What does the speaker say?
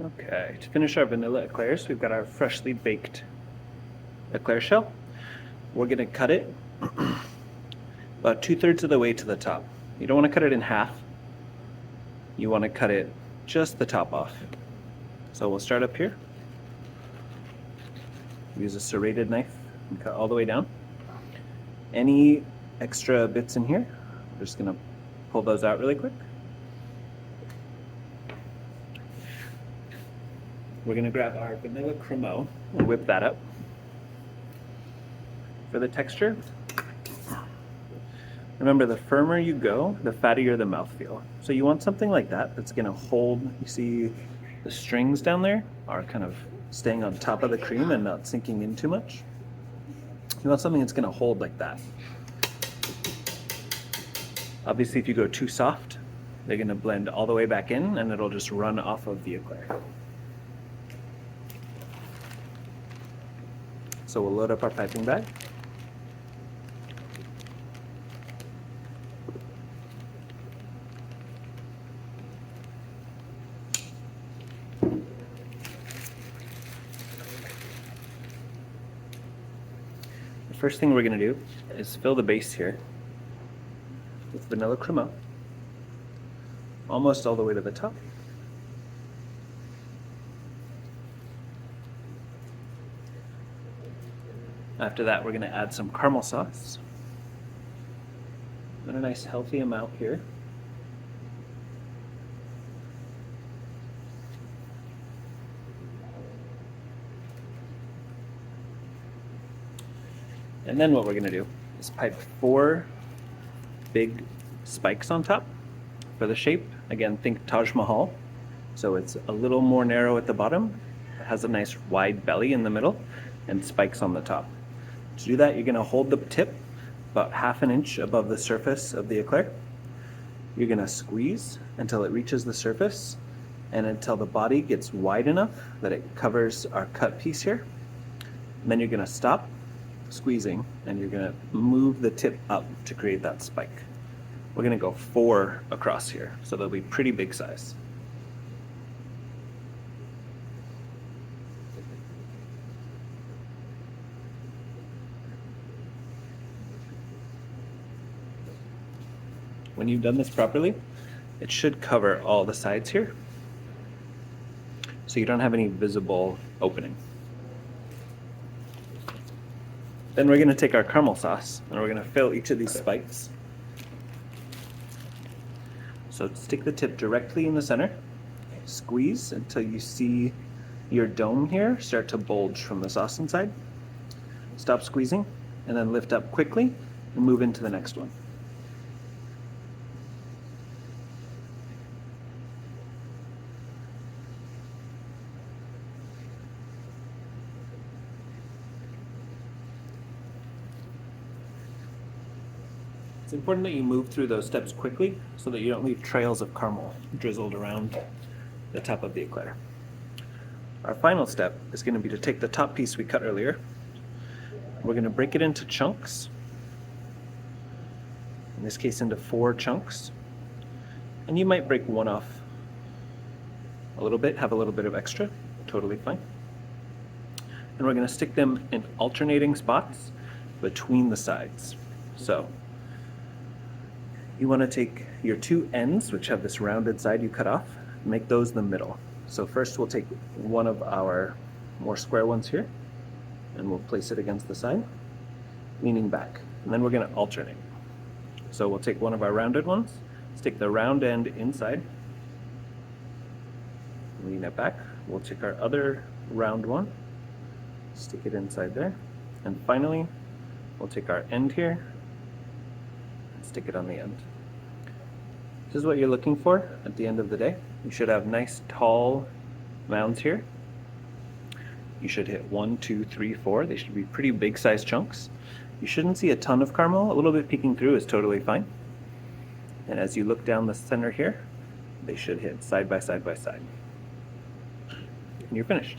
Okay, to finish our vanilla eclairs, we've got our freshly baked eclair shell. We're gonna cut it about 2/3 of the way to the top. You don't wanna cut it in half. You wanna cut it just the top off. So we'll start up here. Use a serrated knife and cut all the way down. Any extra bits in here, we're just gonna pull those out really quick. We're gonna grab our vanilla cremo and whip that up. For the texture, remember, the firmer you go, the fattier the mouthfeel. So you want something like that that's gonna hold. You see the strings down there are kind of staying on top of the cream and not sinking in too much. You want something that's gonna hold like that. Obviously, if you go too soft, they're gonna blend all the way back in and it'll just run off of the eclair. So we'll load up our piping bag. The first thing we're going to do is fill the base here with vanilla crema, almost all the way to the top. After that, we're going to add some caramel sauce. And a nice healthy amount here. And then what we're going to do is pipe 4 big spikes on top for the shape. Again, think Taj Mahal. So it's a little more narrow at the bottom. It has a nice wide belly in the middle and spikes on the top. To do that, you're going to hold the tip about 1/2 inch above the surface of the eclair. You're going to squeeze until it reaches the surface and until the body gets wide enough that it covers our cut piece here. And then you're going to stop squeezing and you're going to move the tip up to create that spike. We're going to go 4 across here, so they'll be pretty big size. When you've done this properly, it should cover all the sides here, so you don't have any visible opening. Then we're going to take our caramel sauce and we're going to fill each of these spikes. So stick the tip directly in the center, squeeze until you see your dome here start to bulge from the sauce inside. Stop squeezing and then lift up quickly and move into the next one. It's important that you move through those steps quickly so that you don't leave trails of caramel drizzled around the top of the eclair. Our final step is going to be to take the top piece we cut earlier. We're going to break it into chunks, in this case into 4 chunks. And you might break one off a little bit, have a little bit of extra, totally fine. And we're going to stick them in alternating spots between the sides. So you want to take your 2 ends, which have this rounded side you cut off, make those the middle. So first we'll take one of our more square ones here, and we'll place it against the side, leaning back. And then we're going to alternate. So we'll take one of our rounded ones, stick the round end inside, lean it back. We'll take our other round one, stick it inside there, and finally we'll take our end here, stick it on the end. This is what you're looking for at the end of the day. You should have nice tall mounds here. You should hit 1, 2, 3, 4. They should be pretty big size chunks. You shouldn't see a ton of caramel. A little bit peeking through is totally fine. And as you look down the center here, they should hit side by side by side. And you're finished.